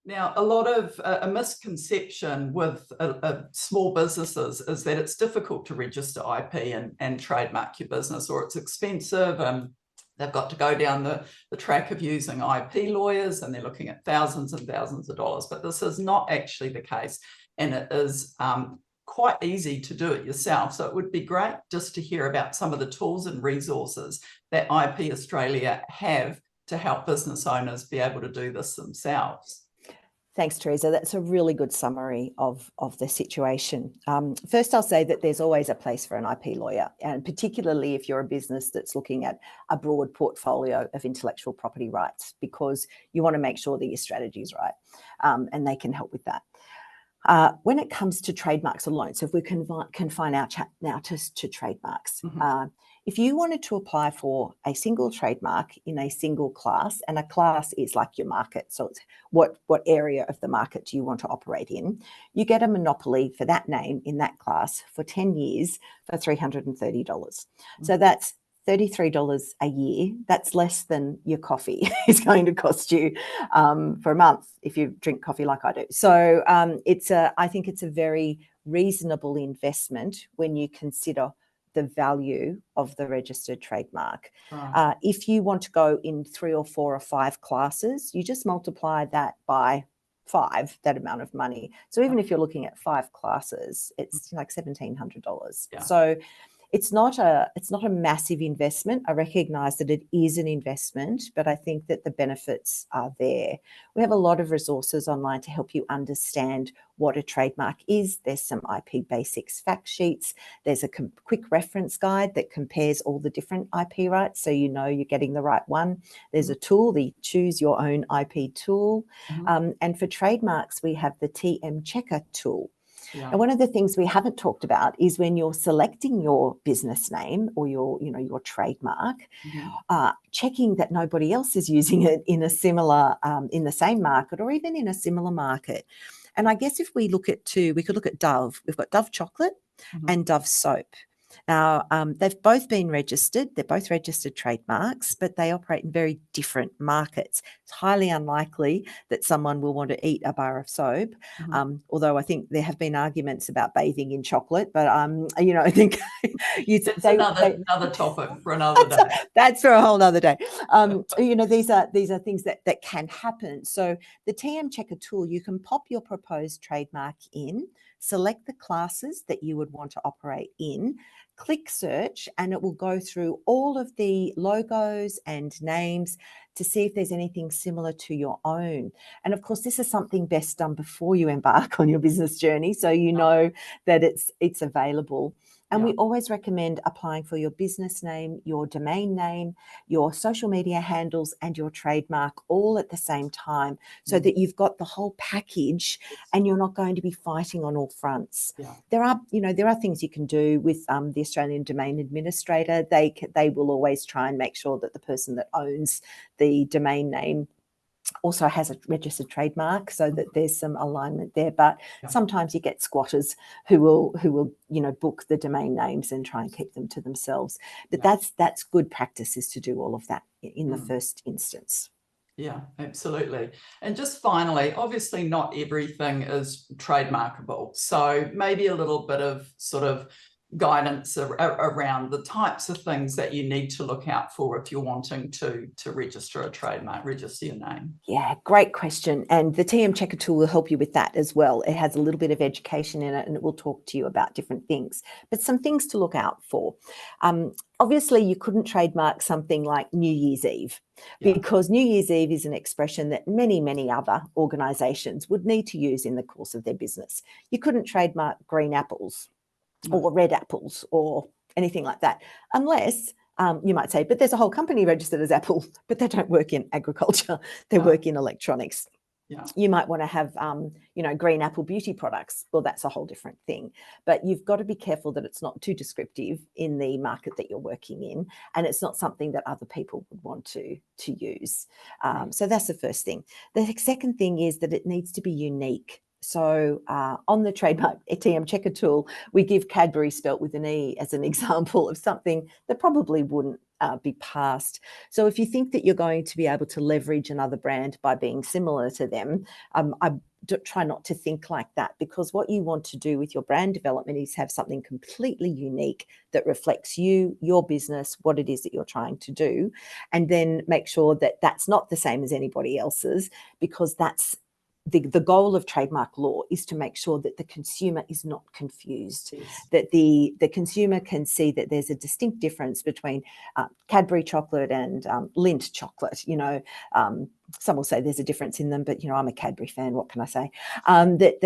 Now, a lot of a misconception with small businesses is that it's difficult to register IP and trademark your business, or it's expensive and they've got to go down the track of using IP lawyers and they're looking at thousands and thousands of dollars. But this is not actually the case, and it is quite easy to do it yourself. So it would be great just to hear about some of the tools and resources that IP Australia have to help business owners be able to do this themselves. Thanks, Tereza. That's a really good summary of the situation. First, I'll say that there's always a place for an IP lawyer, and particularly if you're a business that's looking at a broad portfolio of intellectual property rights, because you want to make sure that your strategy is right, and they can help with that. When it comes to trademarks alone, so if we confine our chat now to trademarks, if you wanted to apply for a single trademark in a single class, and a class is like your market, so it's what area of the market do you want to operate in, you get a monopoly for that name in that class for 10 years for $330. So that's $33 a year. That's less than your coffee is going to cost you for a month if you drink coffee like I do. So I think it's a very reasonable investment when you consider the value of the registered trademark. Right. If you want to go in 3 or 4 or 5 classes, you just multiply that by 5, that amount of money. So even if you're looking at 5 classes, it's like $1,700. Yeah. So it's not a massive investment. I recognise that it is an investment, but I think that the benefits are there. We have a lot of resources online to help you understand what a trademark is. There's some IP basics fact sheets. There's a quick reference guide that compares all the different IP rights, so you know you're getting the right one. There's a tool, the Choose Your Own IP tool. And for trademarks, we have the TM Checker tool. Yeah. And one of the things we haven't talked about is when you're selecting your business name or your trademark, checking that nobody else is using it in a similar, in the same market or even in a similar market. And I guess if we look at we could look at Dove. We've got Dove chocolate and Dove soap. Now, they've both been registered. They're both registered trademarks, but they operate in very different markets. It's highly unlikely that someone will want to eat a bar of soap, although I think there have been arguments about bathing in chocolate. But, I think that's another topic for another day. That's for a whole other day. These are things that can happen. So the TM Checker tool, you can pop your proposed trademark in, select the classes that you would want to operate in, click search, and it will go through all of the logos and names to see if there's anything similar to your own. And of course, this is something best done before you embark on your business journey, so you know that it's available. And we always recommend applying for your business name, your domain name, your social media handles, and your trademark all at the same time, so that you've got the whole package and you're not going to be fighting on all fronts. There are things you can do with the Australian Domain Administrator. They will always try and make sure that the person that owns the domain name also has a registered trademark, so that there's some alignment there. But sometimes you get squatters who will book the domain names and try and keep them to themselves. But that's good practice, is to do all of that in the first instance. Yeah, absolutely. And just finally, obviously not everything is trademarkable, so maybe a little bit of sort of guidance around the types of things that you need to look out for if you're wanting to register a trademark, register your name. Yeah, great question. And the TM Checker tool will help you with that as well. It has a little bit of education in it, and it will talk to you about different things. But some things to look out for. Obviously, you couldn't trademark something like New Year's Eve, because New Year's Eve is an expression that many, many other organisations would need to use in the course of their business. You couldn't trademark green apples or red apples or anything like that, unless you might say, but there's a whole company registered as Apple, but they don't work in agriculture, they work in electronics. You might want to have, green apple beauty products. Well, that's a whole different thing. But you've got to be careful that it's not too descriptive in the market that you're working in, and it's not something that other people would want to use. So that's the first thing. The second thing is that it needs to be unique. So on the trademark TM Checker tool, we give Cadbury spelt with an E as an example of something that probably wouldn't be passed. So if you think that you're going to be able to leverage another brand by being similar to them, I try not to think like that, because what you want to do with your brand development is have something completely unique that reflects you, your business, what it is that you're trying to do, and then make sure that that's not the same as anybody else's, because that's the goal of trademark law is to make sure that the consumer is not confused, Yes. that the consumer can see that there's a distinct difference between Cadbury chocolate and Lindt chocolate. Some will say there's a difference in them, but I'm a Cadbury fan. What can I say? That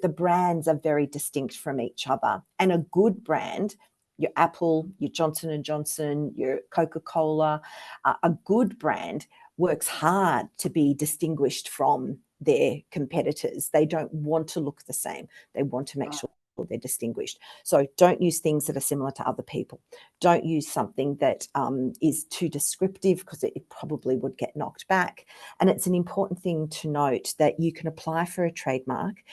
the brands are very distinct from each other, and a good brand, your Apple, your Johnson & Johnson, your Coca-Cola, a good brand works hard to be distinguished from their competitors. They don't want to look the same. They want to make sure they're distinguished. So don't use things that are similar to other people. Don't use something that is too descriptive, because it probably would get knocked back. And it's an important thing to note that you can apply for a trademark,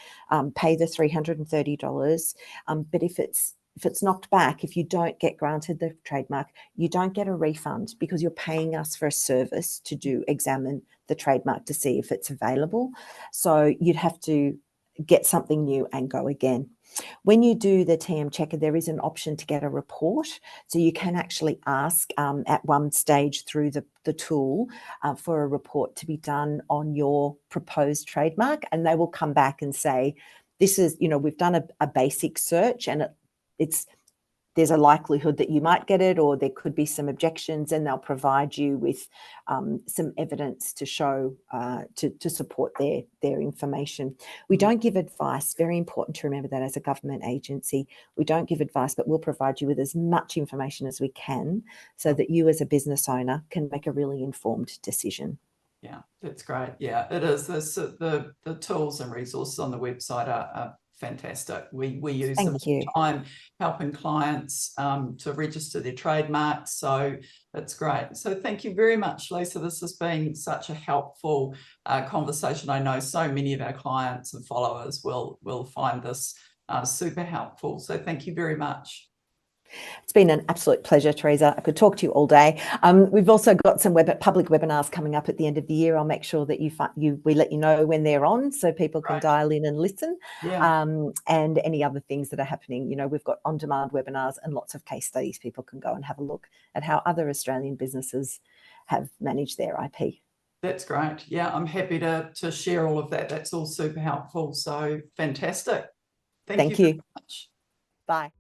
pay the $330, but if it's knocked back, if you don't get granted the trademark, you don't get a refund, because you're paying us for a service to examine the trademark to see if it's available. So you'd have to get something new and go again. When you do the TM checker, there is an option to get a report. So you can actually ask at one stage through the tool for a report to be done on your proposed trademark, and they will come back and say, this is, we've done a basic search, and there's a likelihood that you might get it, or there could be some objections, and they'll provide you with some evidence to show to support their information. We don't give advice. Very important to remember that as a government agency, we don't give advice, but we'll provide you with as much information as we can, so that you as a business owner can make a really informed decision. Yeah, that's great. Yeah, it is. The tools and resources on the website are fantastic. We use them all the time, helping clients to register their trademarks. So that's great. So thank you very much, Lisa. This has been such a helpful conversation. I know so many of our clients and followers will find this super helpful. So thank you very much. It's been an absolute pleasure, Tereza. I could talk to you all day. We've also got some public webinars coming up at the end of the year. I'll make sure that we let you know when they're on, so people can dial in and listen. Yeah. And any other things that are happening. We've got on-demand webinars and lots of case studies. People can go and have a look at how other Australian businesses have managed their IP. That's great. Yeah, I'm happy to share all of that. That's all super helpful. So fantastic. Thank you very much. Bye.